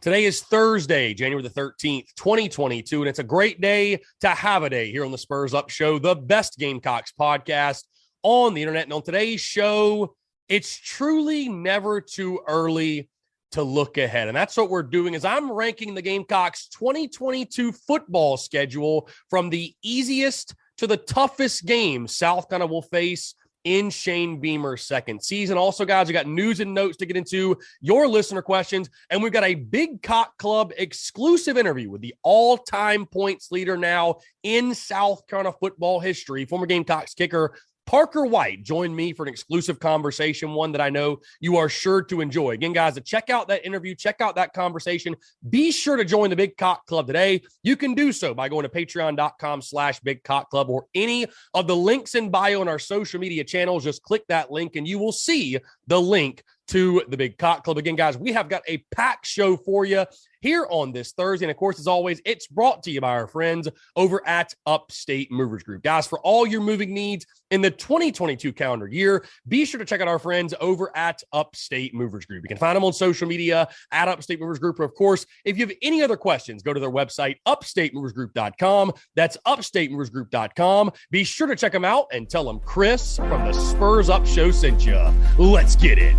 Today is Thursday, January the 13th, 2022, and it's a great day to have a day here on the Spurs Up Show, the best Gamecocks podcast on the internet. And on today's show, it's truly never too early to look ahead. And that's what we're doing is I'm ranking the Gamecocks 2022 football schedule from the easiest to the toughest games South Carolina will face in Shane Beamer's second season. Also, guys, we got news and notes to get into, your listener questions, and we've got a Big Cock Club exclusive interview with the all-time points leader now in South Carolina football history, former Gamecocks kicker Parker White joined me for an exclusive conversation, one that I know you are sure to enjoy. Again, guys, to check out that interview, check out that conversation, be sure to join the Big Cock Club today. You can do so by going to patreon.com/Big Cock Club or any of the links in bio on our social media channels. Just click that link and you will see the link to the Big Cock Club. Again, guys, we have got a packed show for you here on this Thursday. And of course, as always, it's brought to you by our friends over at Upstate Movers Group. Guys, for all your moving needs in the 2022 calendar year, be sure to check out our friends over at Upstate Movers Group. You can find them on social media at Upstate Movers Group. Or of course, if you have any other questions, go to their website, upstatemoversgroup.com. That's upstatemoversgroup.com. Be sure to check them out and tell them Chris from the Spurs Up Show sent you. Let's get it.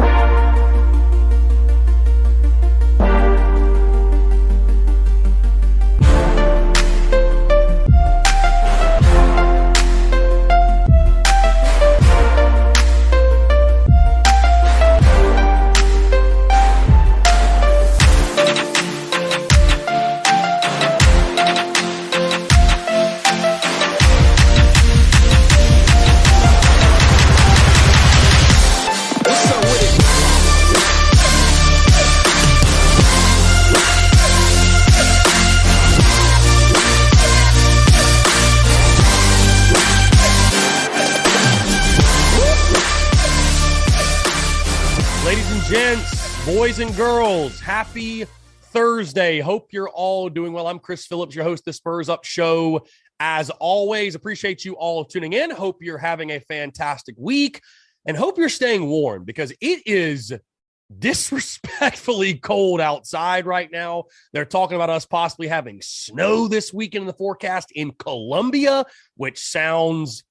Gents, boys and girls, happy Thursday. Hope you're all doing well. I'm Chris Phillips, your host of the Spurs Up Show. As always, appreciate you all tuning in. Hope you're having a fantastic week and hope you're staying warm because it is disrespectfully cold outside right now. They're talking about us possibly having snow this weekend in the forecast in Columbia, which sounds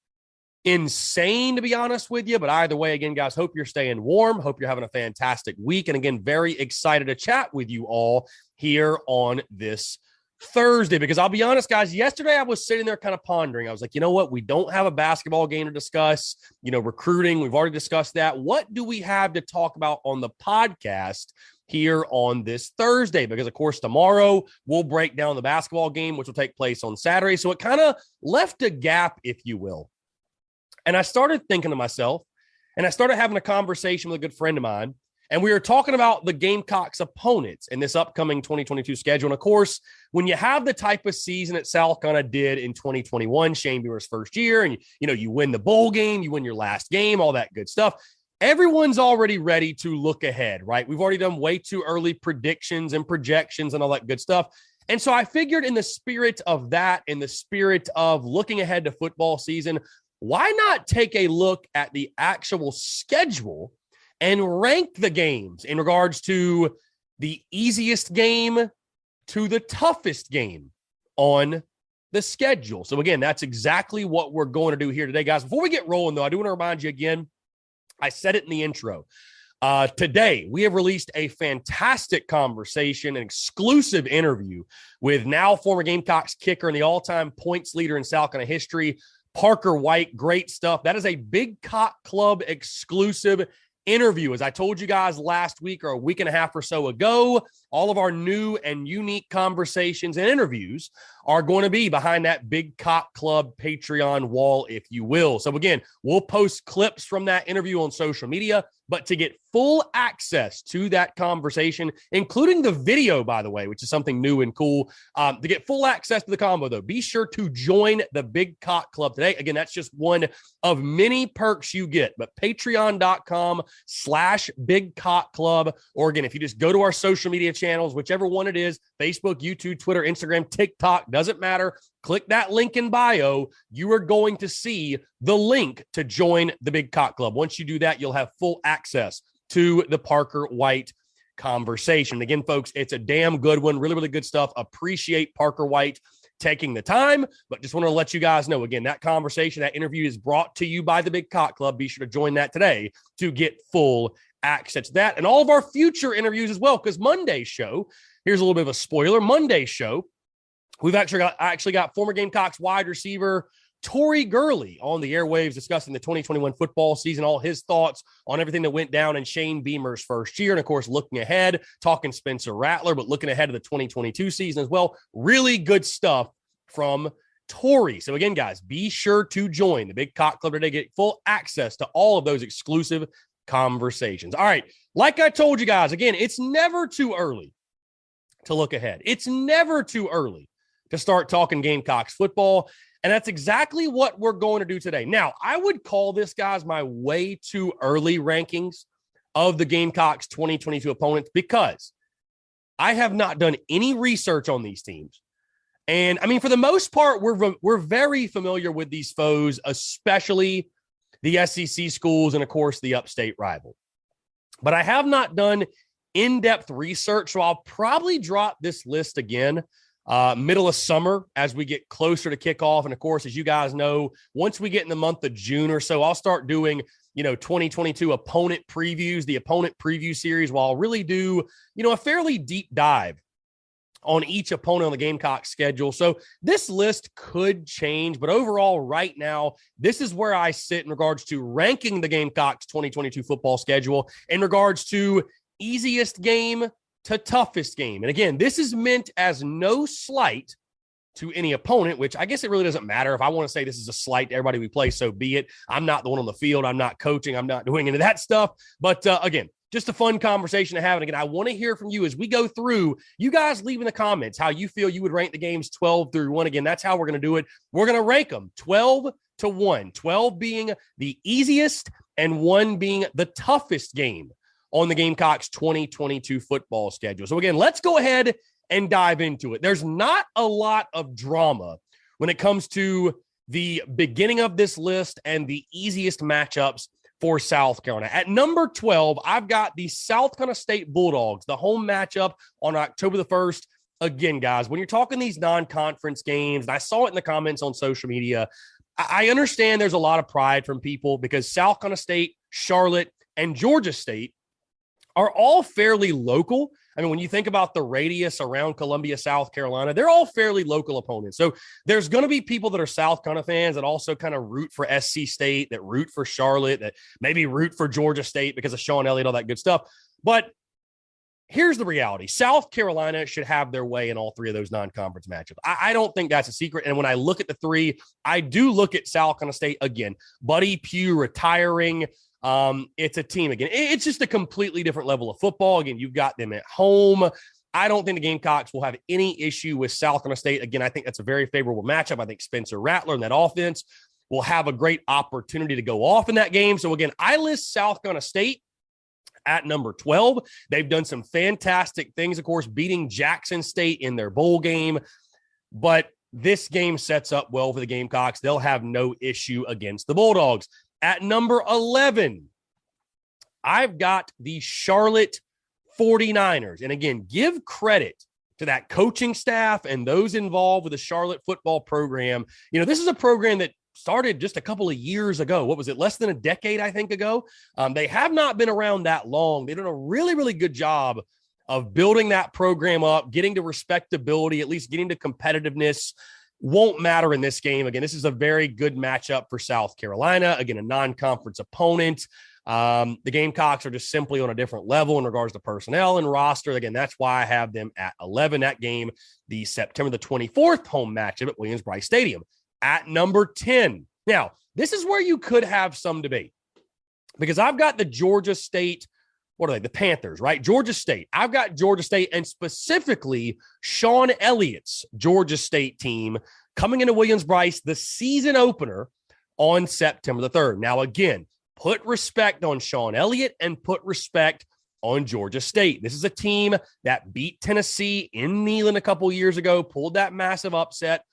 insane, to be honest with you. But either way, again, guys, hope you're staying warm. Hope you're having a fantastic week. And again, very excited to chat with you all here on this Thursday, because I'll be honest, guys, yesterday I was sitting there kind of pondering. I was like, you know what? We don't have a basketball game to discuss, recruiting. We've already discussed that. What do we have to talk about on the podcast here on this Thursday? Because of course, tomorrow we'll break down the basketball game, which will take place on Saturday. So it kind of left a gap, if you will. And I started thinking to myself, and I started having a conversation with a good friend of mine, and we were talking about the Gamecocks opponents in this upcoming 2022 schedule. And of course, when you have the type of season that South Carolina did in 2021, Shane Beamer's first year, and you win the bowl game, you win your last game, all that good stuff, everyone's already ready to look ahead, right? We've already done way too early predictions and projections and all that good stuff. And so I figured, in the spirit of that, in the spirit of looking ahead to football season, why not take a look at the actual schedule and rank the games in regards to the easiest game to the toughest game on the schedule? So again, that's exactly what we're going to do here today, guys. Before we get rolling, though, I do want to remind you again, I said it in the intro. Today, we have released a fantastic conversation, an exclusive interview with now former Gamecocks kicker and the all-time points leader in South Carolina history, Parker White. Great stuff. That is a Big Cock Club exclusive interview. As I told you guys last week or a week and a half or so ago, all of our new and unique conversations and interviews are going to be behind that Big Cock Club Patreon wall, if you will. So again, we'll post clips from that interview on social media, but to get full access to that conversation, including the video, by the way, which is something new and cool, to get full access to the combo, though, be sure to join the Big Cock Club today. Again, that's just one of many perks you get, but patreon.com/Big Cock Club. Or again, if you just go to our social media channels, whichever one it is, Facebook, YouTube, Twitter, Instagram, TikTok, doesn't matter. Click that link in bio. You are going to see the link to join the Big Cock Club. Once you do that, you'll have full access to the Parker White conversation. Again, folks, it's a damn good one. Really, really good stuff. Appreciate Parker White taking the time, but just want to let you guys know, again, that conversation, that interview is brought to you by the Big Cock Club. Be sure to join that today to get full access to that and all of our future interviews as well, because Monday's show, here's a little bit of a spoiler, Monday's show, we've actually got former Gamecocks wide receiver Tory Gurley on the airwaves discussing the 2021 football season, all his thoughts on everything that went down in Shane Beamer's first year. And of course, looking ahead, talking Spencer Rattler, but looking ahead to the 2022 season as well. Really good stuff from Tory. So again, guys, be sure to join the Big Cock Club today. Get full access to all of those exclusive conversations. All right. Like I told you guys, again, it's never too early to look ahead. It's never too early to start talking Gamecocks football. And that's exactly what we're going to do today. Now, I would call this, guys, my way too early rankings of the Gamecocks 2022 opponents, because I have not done any research on these teams. And I mean, for the most part, we're very familiar with these foes, especially the SEC schools and, of course, the upstate rival. But I have not done in-depth research, so I'll probably drop this list again middle of summer as we get closer to kickoff. And, of course, as you guys know, once we get in the month of June or so, I'll start doing, 2022 opponent previews, the opponent preview series, while I'll really do, a fairly deep dive on each opponent on the Gamecock schedule. So this list could change, but overall right now, this is where I sit in regards to ranking the Gamecocks 2022 football schedule in regards to easiest game to toughest game. And again, this is meant as no slight to any opponent, which I guess it really doesn't matter. If I want to say this is a slight to everybody we play, so be it. I'm not the one on the field. I'm not coaching. I'm not doing any of that stuff. But again, just a fun conversation to have. And again, I want to hear from you as we go through. You guys leave in the comments how you feel you would rank the games 12 through 1. Again, that's how we're going to do it. We're going to rank them 12 to 1, 12 being the easiest and 1 being the toughest game on the Gamecocks 2022 football schedule. So again, let's go ahead and dive into it. There's not a lot of drama when it comes to the beginning of this list and the easiest matchups for South Carolina. At number 12, I've got the South Carolina State Bulldogs, the home matchup on October the 1st. Again, guys, when you're talking these non-conference games, and I saw it in the comments on social media, I understand there's a lot of pride from people because South Carolina State, Charlotte, and Georgia State are all fairly local. I mean, when you think about the radius around Columbia, South Carolina, they're all fairly local opponents. So there's going to be people that are South Carolina fans that also kind of root for SC State, that root for Charlotte, that maybe root for Georgia State because of Sean Elliott, all that good stuff. But here's the reality. South Carolina should have their way in all three of those non-conference matchups. I don't think that's a secret. And when I look at the three, I do look at South Carolina State again. Buddy Pugh retiring. It's a team again. It's just a completely different level of football. Again, you've got them at home. I don't think the Gamecocks will have any issue with South Carolina State. Again, I think that's a very favorable matchup. I think Spencer Rattler and that offense will have a great opportunity to go off in that game. So again, I list South Carolina State at number 12. They've done some fantastic things, of course, beating Jackson State in their bowl game. But this game sets up well for the Gamecocks. They'll have no issue against the Bulldogs. At number 11, I've got the Charlotte 49ers. And again, give credit to that coaching staff and those involved with the Charlotte football program. This is a program that started just a couple of years ago. What was it? Less than a decade, I think, ago. They have not been around that long. They've done a really, really good job of building that program up, getting to respectability, at least getting to competitiveness. Won't matter in this game. Again, this is a very good matchup for South Carolina. Again, a non-conference opponent. The Gamecocks are just simply on a different level in regards to personnel and roster. Again, that's why I have them at 11. That game, the September the 24th home matchup at Williams-Brice Stadium. At number 10. Now, this is where you could have some debate because I've got the Georgia State, what are they? The Panthers, right? Georgia State. I've got Georgia State and specifically Sean Elliott's Georgia State team coming into Williams-Brice, the season opener on September the 3rd. Now, again, put respect on Sean Elliott and put respect on Georgia State. This is a team that beat Tennessee in Neyland a couple years ago, pulled that massive upset.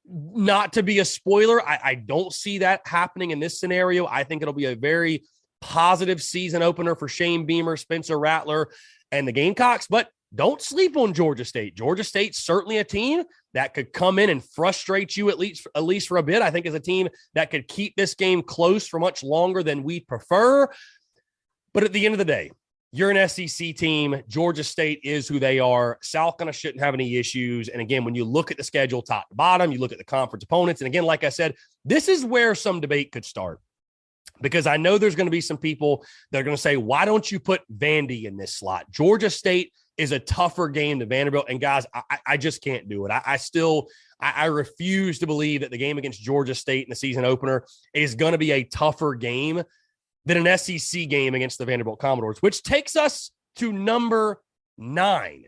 Not to be a spoiler, I don't see that happening in this scenario. I think it'll be a very positive season opener for Shane Beamer, Spencer Rattler, and the Gamecocks. But don't sleep on Georgia State. Georgia State's certainly a team that could come in and frustrate you at least for a bit. I think is a team that could keep this game close for much longer than we prefer. But at the end of the day, you're an SEC team. Georgia State is who they are. South Carolina shouldn't have any issues. And again, when you look at the schedule top to bottom, you look at the conference opponents. And again, like I said, this is where some debate could start. Because I know there's going to be some people that are going to say, why don't you put Vandy in this slot? Georgia State is a tougher game than Vanderbilt. And guys, I just can't do it. I refuse to believe that the game against Georgia State in the season opener is going to be a tougher game than an SEC game against the Vanderbilt Commodores, which takes us to number 9.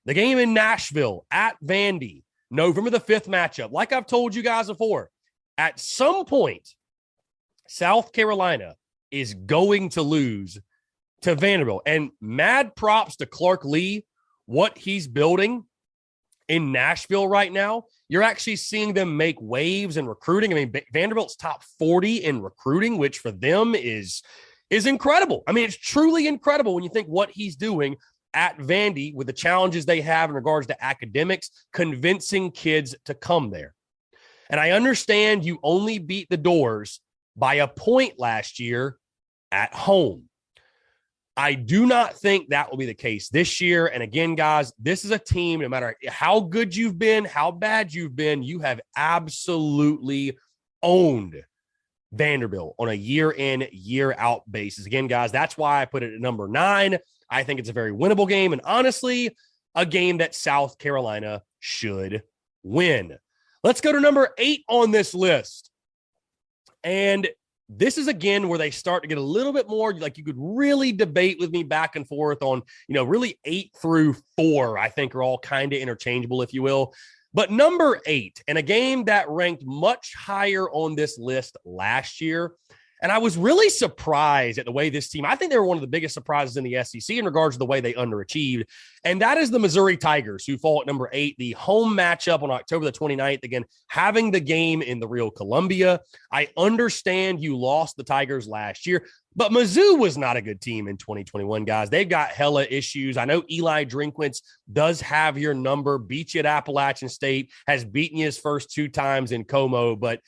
The game in Nashville at Vandy, November the 5th matchup. Like I've told you guys before, at some point, South Carolina is going to lose to Vanderbilt. And mad props to Clark Lee, what he's building in Nashville right now. You're actually seeing them make waves in recruiting. I mean, Vanderbilt's top 40 in recruiting, which for them is incredible. I mean, it's truly incredible when you think what he's doing at Vandy with the challenges they have in regards to academics, convincing kids to come there. And I understand you only beat the Doors by a point last year at home. I do not think that will be the case this year. And again, guys, this is a team, no matter how good you've been, how bad you've been, you have absolutely owned Vanderbilt on a year in, year out basis. Again, guys, that's why I put it at number 9. I think it's a very winnable game. And honestly, a game that South Carolina should win. Let's go to number 8 on this list. And this is, again, where they start to get a little bit more, like you could really debate with me back and forth on, really 8 through 4, I think are all kind of interchangeable, if you will. But number 8, and a game that ranked much higher on this list last year, and I was really surprised at the way this team, I think they were one of the biggest surprises in the SEC in regards to the way they underachieved. And that is the Missouri Tigers, who fall at number 8, the home matchup on October the 29th. Again, having the game in the real Columbia. I understand you lost the Tigers last year, but Mizzou was not a good team in 2021, guys. They've got hella issues. I know Eli Drinkwitz does have your number, beat you at Appalachian State, has beaten you his first 2 times in Como, but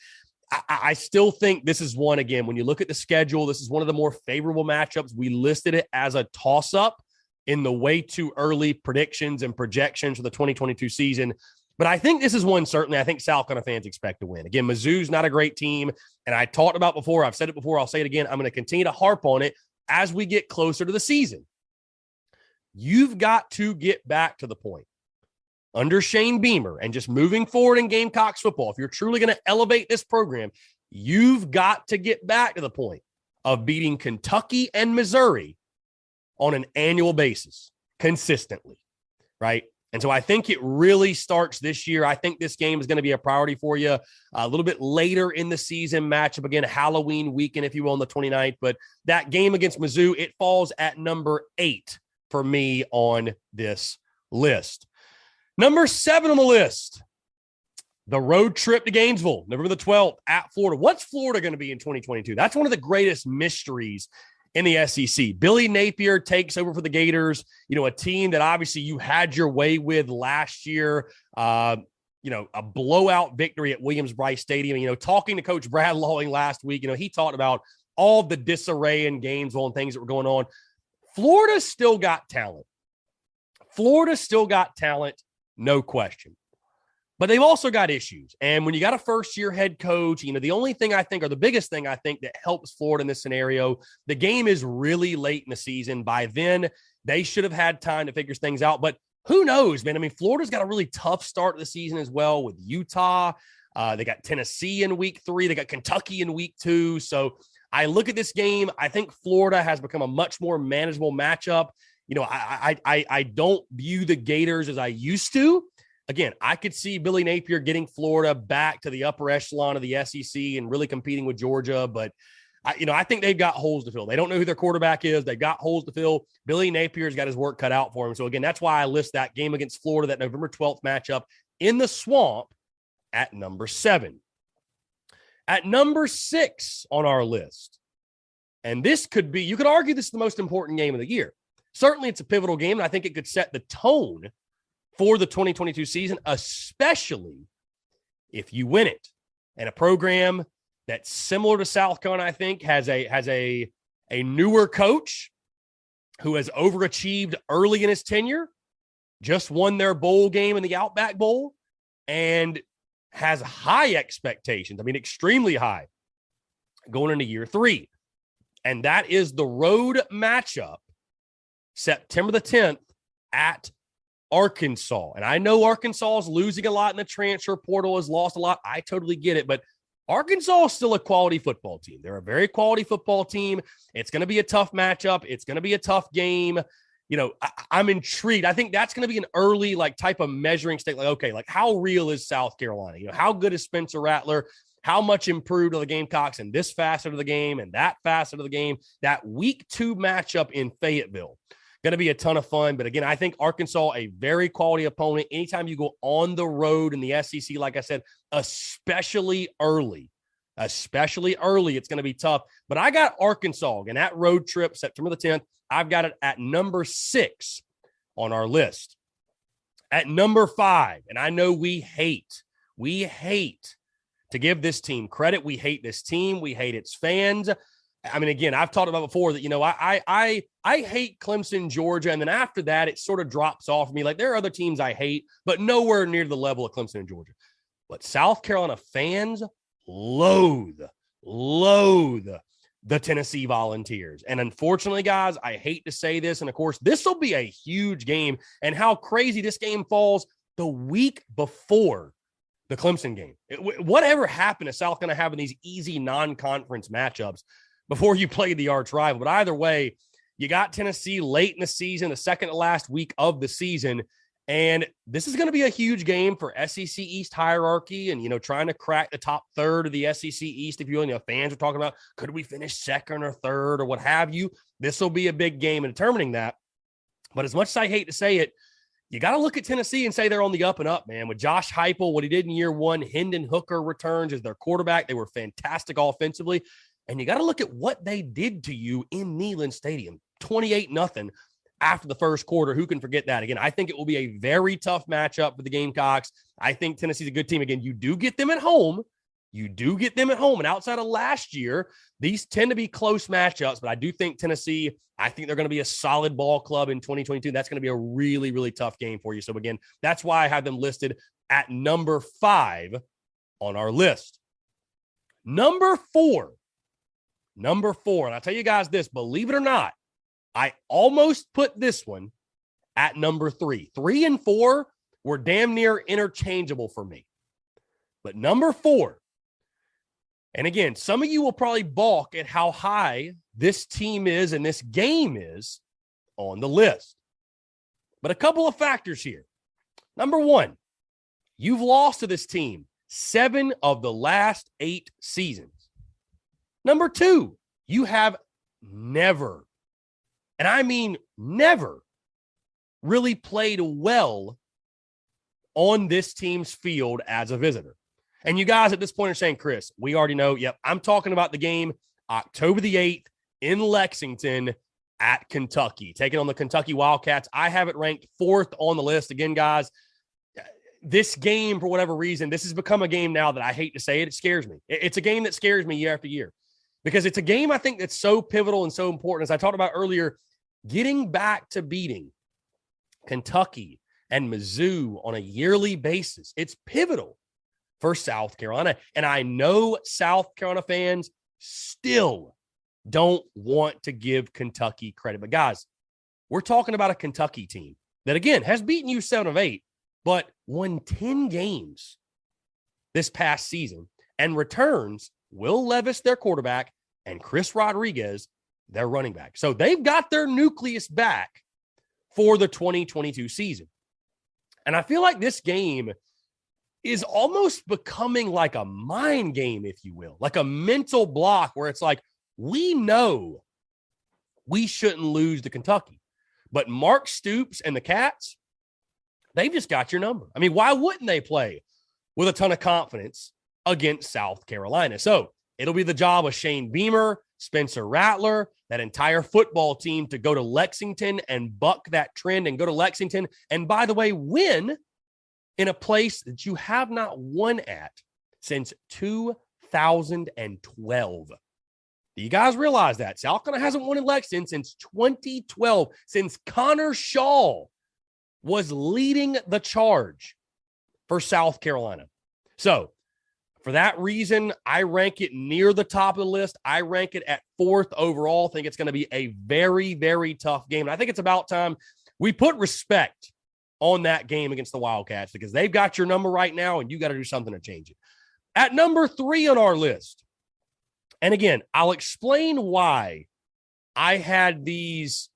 I still think this is one, again, when you look at the schedule, this is one of the more favorable matchups. We listed it as a toss-up in the way too early predictions and projections for the 2022 season. But I think this is one, certainly, I think South Carolina fans expect to win. Again, Mizzou's not a great team, and I talked about before, I've said it before, I'll say it again, I'm going to continue to harp on it as we get closer to the season. You've got to get back to the point under Shane Beamer and just moving forward in Gamecocks football. If you're truly going to elevate this program, you've got to get back to the point of beating Kentucky and Missouri on an annual basis consistently, right? And so I think it really starts this year. I think this game is going to be a priority for you a little bit later in the season matchup. Again, Halloween weekend, if you will, on the 29th. But that game against Mizzou, it falls at number 8 for me on this list. Number 7 on the list, the road trip to Gainesville, November the 12th at Florida. What's Florida going to be in 2022? That's one of the greatest mysteries in the SEC. Billy Napier takes over for the Gators, a team that obviously you had your way with last year, a blowout victory at Williams-Brice Stadium. Talking to Coach Brad Lawing last week, he talked about all the disarray in Gainesville and things that were going on. Florida's still got talent. No question. But they've also got issues. And when you got a first-year head coach, the only thing I think, or the biggest thing I think that helps Florida in this scenario, the game is really late in the season. By then, they should have had time to figure things out. But who knows, man? I mean, Florida's got a really tough start to the season as well with Utah. They got Tennessee in week 3. They got Kentucky in week 2. So I look at this game. I think Florida has become a much more manageable matchup. I don't view the Gators as I used to. Again, I could see Billy Napier getting Florida back to the upper echelon of the SEC and really competing with Georgia. But, I think they've got holes to fill. They don't know who their quarterback is. They've got holes to fill. Billy Napier's got his work cut out for him. So, again, that's why I list that game against Florida, that November 12th matchup in the Swamp at number 7. At number 6 on our list, And this could be, you could argue this is the most important game of the year. Certainly it's a pivotal game, and I think it could set the tone for the 2022 season, especially if you win it. And a program that's similar to South Carolina, I think, has a newer coach who has overachieved early in his tenure, just won their bowl game in the Outback Bowl, and has high expectations. I mean, extremely high going into year 3. And that is the road matchup, September the 10th at Arkansas. And I know Arkansas is losing a lot in the transfer portal, has lost a lot. I totally get it. But Arkansas is still a quality football team. They're a very quality football team. It's going to be a tough matchup. It's going to be a tough game. You know, I'm intrigued. I think that's going to be an early type of measuring stick. Like, okay, how real is South Carolina? You know, how good is Spencer Rattler? How much improved are the Gamecocks in this facet of the game and that facet of the game? That week 2 matchup in Fayetteville. Going to be a ton of fun. But again, I think Arkansas, a very quality opponent. Anytime you go on the road in the SEC, like I said, especially early, it's going to be tough. But I got Arkansas and that road trip, September the 10th, I've got it at number 6 on our list. At number 5, and I know we hate to give this team credit. We hate this team. We hate its fans. I mean, again, I've talked about before that, you know, I hate Clemson, Georgia. And then after that, it sort of drops off me. Like, there are other teams I hate, but nowhere near the level of Clemson and Georgia. But South Carolina fans loathe the Tennessee Volunteers. And unfortunately, guys, I hate to say this. And of course, this will be a huge game. And how crazy this game falls the week before the Clemson game. Whatever happened to South Carolina having these easy non-conference matchups before you play the arch rival? But either way, you got Tennessee late in the season, the second to last week of the season. And this is going to be a huge game for SEC East hierarchy and, you know, trying to crack the top third of the SEC East. If you know, fans are talking about, could we finish second or third or what have you? This will be a big game in determining that. But as much as I hate to say it, you got to look at Tennessee and say they're on the up and up, man. With Josh Heupel, what he did in year 1, Hendon Hooker returns as their quarterback. They were fantastic offensively. And you got to look at what they did to you in Neyland Stadium, 28-0 after the first quarter. Who can forget that? Again, I think it will be a very tough matchup for the Gamecocks. I think Tennessee's a good team. Again, you do get them at home. And outside of last year, these tend to be close matchups. But I do think Tennessee, I think they're going to be a solid ball club in 2022. That's going to be a really, really tough game for you. So again, that's why I have them listed at number 5 on our list. Number 4. And I'll tell you guys this, believe it or not, I almost put this one at number 3. 3 and 4 were damn near interchangeable for me. But number 4, and again, some of you will probably balk at how high this team is and this game is on the list. But a couple of factors here. Number 1, you've lost to this team 7 of the last 8 seasons. Number 2, you have never, and I mean never, really played well on this team's field as a visitor. And you guys at this point are saying, Chris, we already know. Yep, I'm talking about the game October the 8th in Lexington at Kentucky, taking on the Kentucky Wildcats. I have it ranked 4th on the list. Again, guys, this game, for whatever reason, this has become a game now that I hate to say it. It scares me. It's a game that scares me year after year because it's a game I think that's so pivotal and so important. As I talked about earlier, getting back to beating Kentucky and Mizzou on a yearly basis, it's pivotal for South Carolina. And I know South Carolina fans still don't want to give Kentucky credit. But guys, we're talking about a Kentucky team that, again, has beaten you 7 of 8, but won 10 games this past season and returns Will Levis, their quarterback, and Chris Rodriguez, their running back. So they've got their nucleus back for the 2022 season. And I feel like this game is almost becoming like a mind game, if you will, like a mental block where it's like, we know we shouldn't lose to Kentucky, but Mark Stoops and the Cats, they've just got your number. I mean, why wouldn't they play with a ton of confidence against South Carolina? So It'll be the job of Shane Beamer, Spencer Rattler, that entire football team to go to Lexington and buck that trend and go to Lexington. And by the way, win in a place that you have not won at since 2012. Do you guys realize that? South Carolina hasn't won in Lexington since 2012, since Connor Shaw was leading the charge for South Carolina. So for that reason, I rank it near the top of the list. I rank it at 4th overall. I think it's going to be a very, very tough game. And I think it's about time we put respect on that game against the Wildcats because they've got your number right now and you got to do something to change it. At number 3 on our list, and again, I'll explain why I had these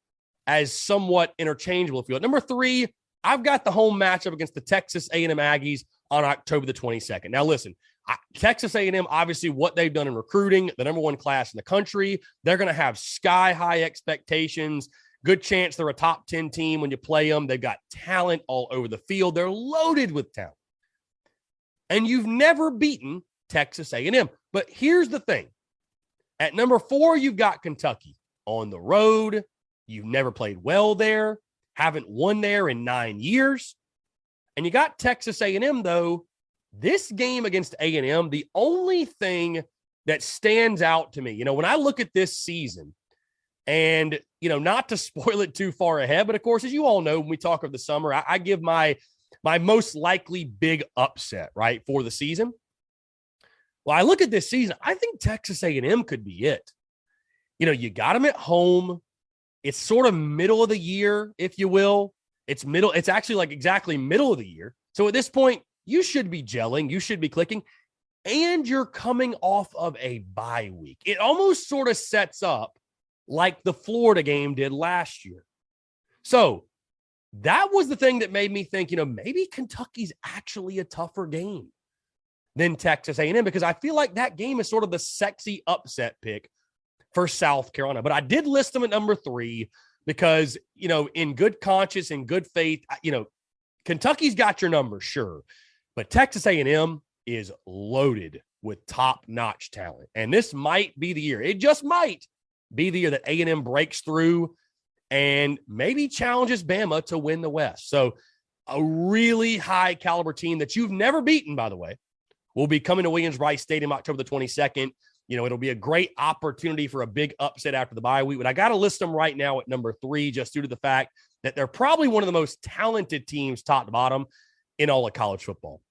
as somewhat interchangeable. If you will. Number 3, I've got the home matchup against the Texas A&M Aggies on October the 22nd. Now, listen, Texas A&M, obviously what they've done in recruiting, the number 1 class in the country, they're going to have sky-high expectations. Good chance they're a top 10 team when you play them. They've got talent all over the field. They're loaded with talent. And you've never beaten Texas A&M. But here's the thing. At number 4, you've got Kentucky on the road. You've never played well there. Haven't won there in 9 years. And you got Texas A&M, though. This game against A&M, the only thing that stands out to me, when I look at this season, and, not to spoil it too far ahead, but of course, as you all know, when we talk of the summer, I give my most likely big upset, right, for the season. Well, I look at this season, I think Texas A&M could be it. You got them at home. It's sort of middle of the year, if you will. It's actually like exactly middle of the year. So at this point, you should be gelling. You should be clicking. And you're coming off of a bye week. It almost sort of sets up like the Florida game did last year. So that was the thing that made me think, maybe Kentucky's actually a tougher game than Texas A&M because I feel like that game is sort of the sexy upset pick for South Carolina. But I did list them at number 3 because, in good conscience and good faith, Kentucky's got your number, sure. But Texas A&M is loaded with top-notch talent. And this might be the year. It just might be the year that A&M breaks through and maybe challenges Bama to win the West. So a really high-caliber team that you've never beaten, by the way, will be coming to Williams-Brice Stadium October the 22nd. It'll be a great opportunity for a big upset after the bye week. But I got to list them right now at number 3 just due to the fact that they're probably one of the most talented teams top to bottom in all of college football.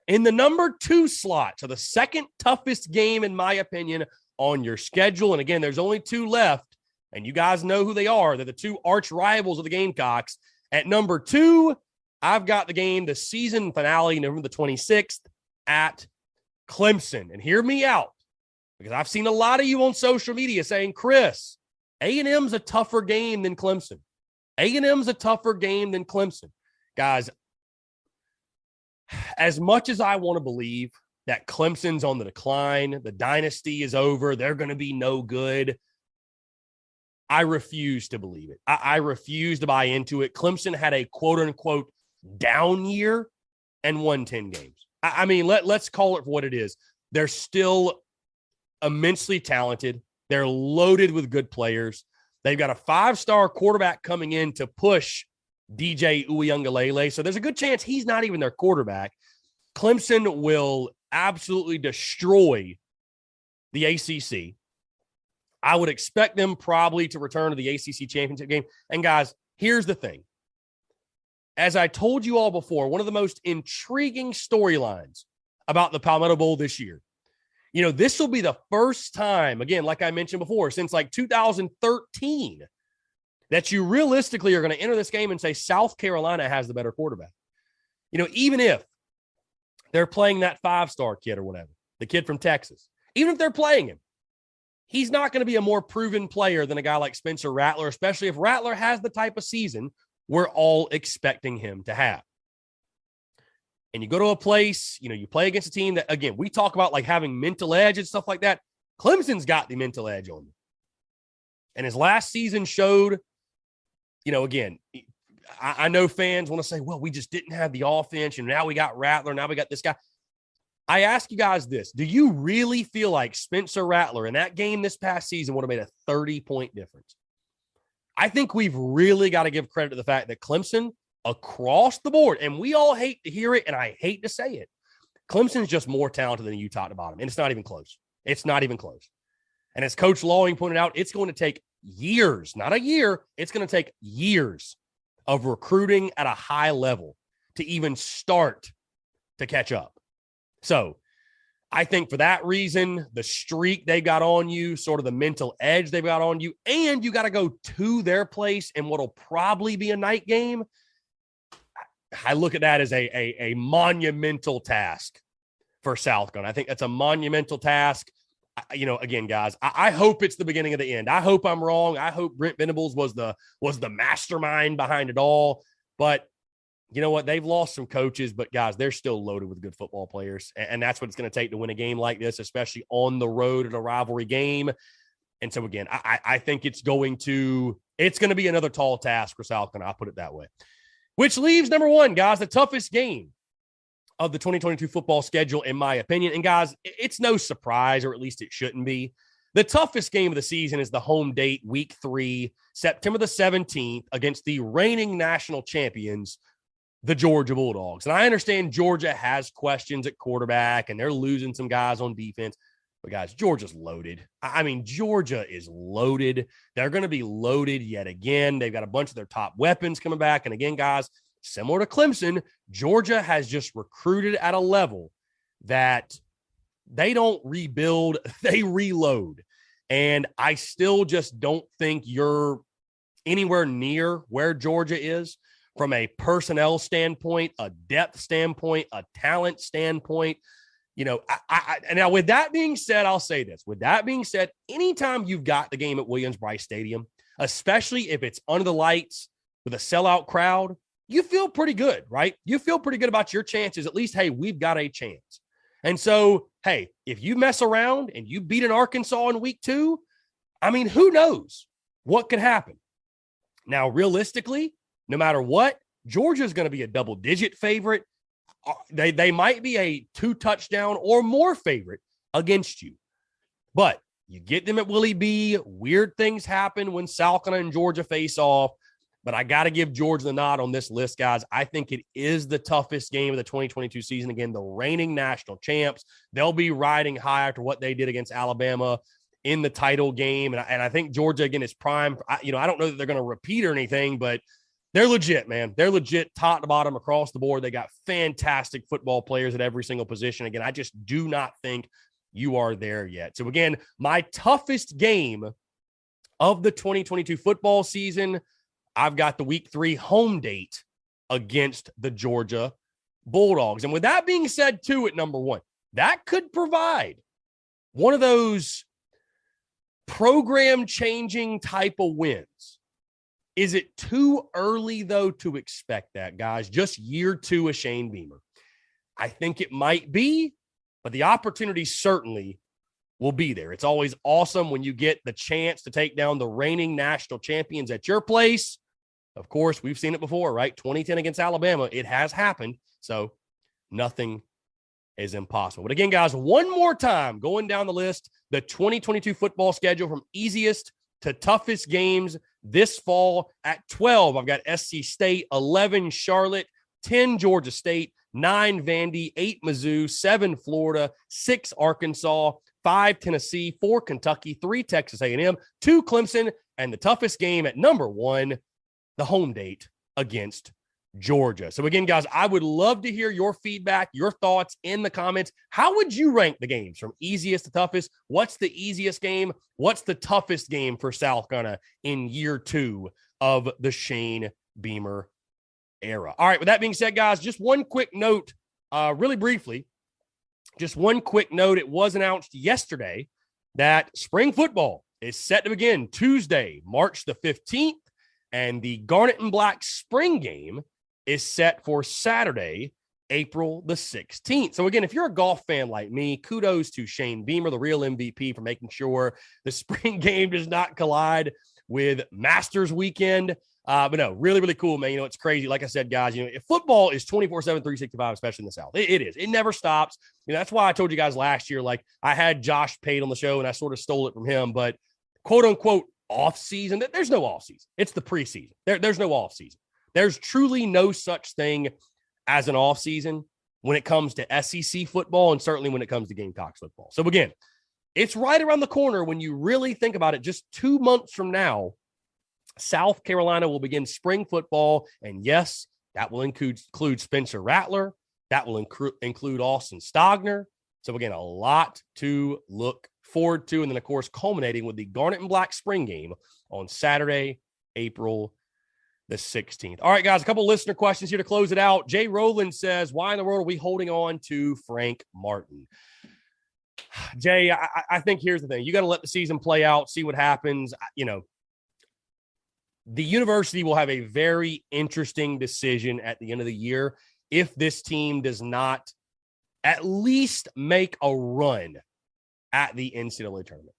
In the number 2 slot, so the second toughest game, in my opinion, on your schedule. And again, there's only 2 left, and you guys know who they are. They're the 2 arch rivals of the Gamecocks. At number 2, I've got the game, the season finale, November the 26th at Clemson. And hear me out, because I've seen a lot of you on social media saying, Chris, A&M's a tougher game than Clemson. A&M's a tougher game than Clemson. Guys, as much as I want to believe that Clemson's on the decline, the dynasty is over, they're going to be no good, I refuse to believe it. I refuse to buy into it. Clemson had a quote-unquote down year and won 10 games. I mean, let's call it for what it is. They're still immensely talented. They're loaded with good players. They've got a 5-star quarterback coming in to push DJ Uiagalelei. So there's a good chance he's not even their quarterback. Clemson will absolutely destroy the ACC. I would expect them probably to return to the ACC championship game. And guys, here's the thing. As I told you all before, one of the most intriguing storylines about the Palmetto Bowl this year, this will be the first time, again, like I mentioned before, since like 2013, that you realistically are going to enter this game and say South Carolina has the better quarterback. Even if they're playing that 5-star kid or whatever, the kid from Texas, even if they're playing him, he's not going to be a more proven player than a guy like Spencer Rattler, especially if Rattler has the type of season we're all expecting him to have. And you go to a place, you play against a team that, again, we talk about like having mental edge and stuff like that. Clemson's got the mental edge on them. And his last season showed, again, I know fans want to say, well, we just didn't have the offense. And now we got Rattler. Now we got this guy. I ask you guys this. Do you really feel like Spencer Rattler in that game this past season would have made a 30-point difference? I think we've really got to give credit to the fact that Clemson across the board, and we all hate to hear it, and I hate to say it, Clemson's just more talented than Utah at the bottom, and it's not even close. It's not even close. And as Coach Lawing pointed out, it's going to take years, not a year. It's going to take years of recruiting at a high level to even start to catch up. So I think for that reason, the streak they got on you, sort of the mental edge they've got on you, and you got to go to their place in what'll probably be a night game. I look at that as a monumental task for South Carolina. I think that's a monumental task. Again, guys, I hope it's the beginning of the end. I hope I'm wrong. I hope Brent Venables was the mastermind behind it all. But you know what? They've lost some coaches, but guys, they're still loaded with good football players. And that's what it's going to take to win a game like this, especially on the road at a rivalry game. And so again, I think it's going to be another tall task for South Carolina. I'll put it that way. Which leaves number one, guys, the toughest game of the 2022 football schedule, in my opinion. And guys, it's no surprise, or at least it shouldn't be. The toughest game of the season is the home date, week 3, September the 17th, against the reigning national champions, the Georgia Bulldogs. And I understand Georgia has questions at quarterback, and they're losing some guys on defense. But guys, Georgia's loaded. I mean, Georgia is loaded. They're going to be loaded yet again. They've got a bunch of their top weapons coming back. And again, guys, similar to Clemson, Georgia has just recruited at a level that they don't rebuild, they reload. And I still just don't think you're anywhere near where Georgia is from a personnel standpoint, a depth standpoint, a talent standpoint. And now with that being said, I'll say this. With that being said, anytime you've got the game at Williams-Brice Stadium, especially if it's under the lights with a sellout crowd, you feel pretty good, right? You feel pretty good about your chances. At least, hey, we've got a chance. And so, hey, if you mess around and you beat an Arkansas in week 2, I mean, who knows what could happen? Now, realistically, no matter what, Georgia's going to be a double-digit favorite. They might be a 2-touchdown or more favorite against you. But you get them at Willie B. Weird things happen when South Carolina and Georgia face off. But I got to give Georgia the nod on this list, guys. I think it is the toughest game of the 2022 season. Again, the reigning national champs. They'll be riding high after what they did against Alabama in the title game. And I think Georgia, again, is prime. I don't know that they're going to repeat or anything, but they're legit, man. They're legit top to bottom across the board. They got fantastic football players at every single position. Again, I just do not think you are there yet. So again, my toughest game of the 2022 football season, I've got the week 3 home date against the Georgia Bulldogs. And with that being said, too, at number 1, that could provide one of those program-changing type of wins. Is it too early, though, to expect that, guys? Just year 2 of Shane Beamer. I think it might be, but the opportunity certainly will be there. It's always awesome when you get the chance to take down the reigning national champions at your place. Of course, we've seen it before, right? 2010 against Alabama. It has happened. So nothing is impossible. But again, guys, one more time, going down the list, the 2022 football schedule from easiest to toughest games this fall. At 12, I've got SC State, 11 Charlotte, 10 Georgia State, 9 Vandy, 8 Mizzou, 7 Florida, 6 Arkansas, 5 Tennessee, 4 Kentucky, 3 Texas A&M, 2 Clemson, and the toughest game at number 1, the home date against Georgia. So again, guys, I would love to hear your feedback, your thoughts in the comments. How would you rank the games from easiest to toughest? What's the easiest game? What's the toughest game for South Carolina in year 2 of the Shane Beamer era? All right, with that being said, guys, just one quick note, really briefly, just one quick note. It was announced yesterday that spring football is set to begin Tuesday, March the 15th, and the Garnet Black Spring Game is set for Saturday, April the 16th. So again, if you're a golf fan like me, kudos to Shane Beamer, the real MVP, for making sure the spring game does not collide with Masters weekend. But no, really, really cool, man. It's crazy. Like I said, guys, if football is 24/7, 365, especially in the South. It is. It never stops. That's why I told you guys last year, like I had Josh Pate on the show and I sort of stole it from him, but quote unquote off season, there's no off season. It's the preseason. There's no off season. There's truly no such thing as an off season when it comes to SEC football and certainly when it comes to Gamecocks football. So again, it's right around the corner when you really think about it. Just 2 months from now, South Carolina will begin spring football. And yes, that will include Spencer Rattler. That will include Austin Stogner. So again, a lot to look forward to. And then, of course, culminating with the Garnet Black Spring Game on Saturday, April the 16th. All right, guys, a couple listener questions here to close it out. Jay Rowland says, why in the world are we holding on to Frank Martin? Jay, I think here's the thing. You got to let the season play out, see what happens. The university will have a very interesting decision at the end of the year if this team does not at least make a run at the NCAA tournament.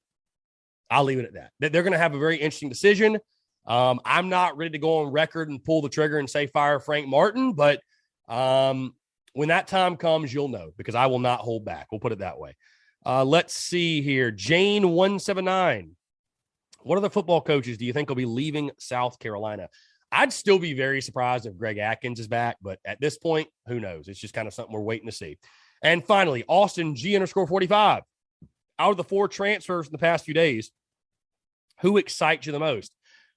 I'll leave it at that. They're going to have a very interesting decision. I'm not ready to go on record and pull the trigger and say fire Frank Martin, but when that time comes, you'll know because I will not hold back. We'll put it that way. Let's see here. Jane 179. What other football coaches do you think will be leaving South Carolina? I'd still be very surprised if Greg Atkins is back, but at this point, who knows? It's just kind of something we're waiting to see. And finally, Austin G_45. Out of the 4 transfers in the past few days, who excites you the most?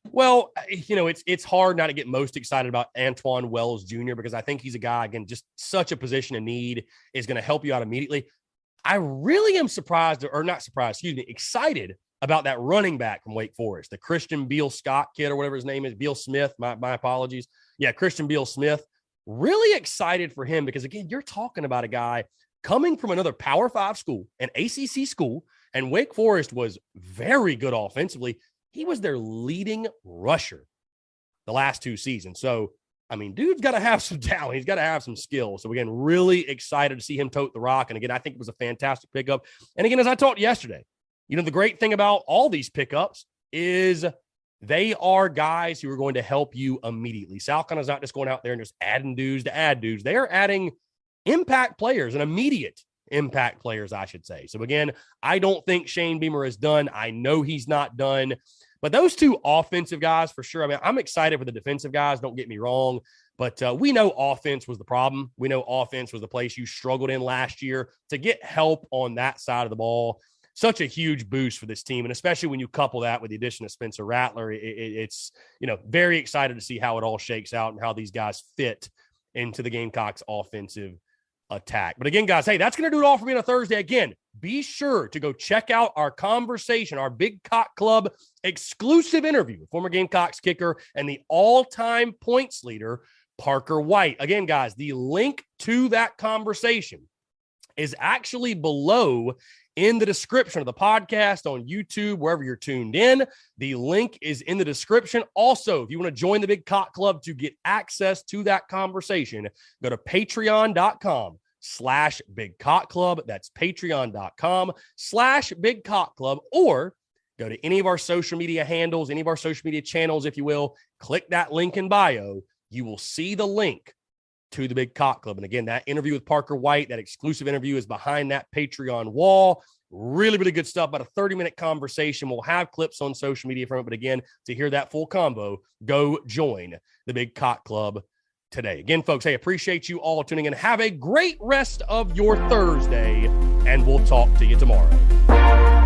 Well, it's hard not to get most excited about Antoine Wells Jr. because I think he's a guy, again, just such a position of need, is going to help you out immediately. I really am excited about that running back from Wake Forest, the Christian Beal Scott kid or whatever his name is, Beal Smith, my apologies. Yeah, Christian Beal Smith. Really excited for him because, again, you're talking about a guy coming from another Power 5 school, an ACC school, and Wake Forest was very good offensively. He was their leading rusher the last 2 seasons. So, dude's got to have some talent. He's got to have some skill. So, again, really excited to see him tote the rock. And, again, I think it was a fantastic pickup. And, again, as I talked yesterday, the great thing about all these pickups is they are guys who are going to help you immediately. South Carolina's not just going out there and just adding dudes to add dudes. They are adding impact players and immediate impact players, I should say. So, again, I don't think Shane Beamer is done. I know he's not done. But those 2 offensive guys, for sure. I'm excited for the defensive guys. Don't get me wrong. But we know offense was the problem. We know offense was the place you struggled in last year. To get help on that side of the ball, such a huge boost for this team. And especially when you couple that with the addition of Spencer Rattler, it's very excited to see how it all shakes out and how these guys fit into the Gamecocks offensive attack. But again, guys, hey, that's going to do it all for me on a Thursday. Again, be sure to go check out our conversation, our Big Cock Club exclusive interview with former Gamecocks kicker and the all-time points leader, Parker White. Again, guys, the link to that conversation is actually below in the description of the podcast on YouTube, wherever you're tuned in. The link is in the description. Also, if you want to join the Big Cock Club to get access to that conversation, go to patreon.com/Big Cock Club. That's patreon.com/Big Cock Club, or go to any of our social media handles, any of our social media channels, if you will. Click that link in bio. You will see the link to the Big Cock Club. And again, that interview with Parker White, that exclusive interview, is behind that Patreon wall. Really, really good stuff. About a 30-minute conversation. We'll have clips on social media from it. But again, to hear that full combo, go join the Big Cock Club today. Again, folks, hey, appreciate you all tuning in. Have a great rest of your Thursday, and we'll talk to you tomorrow.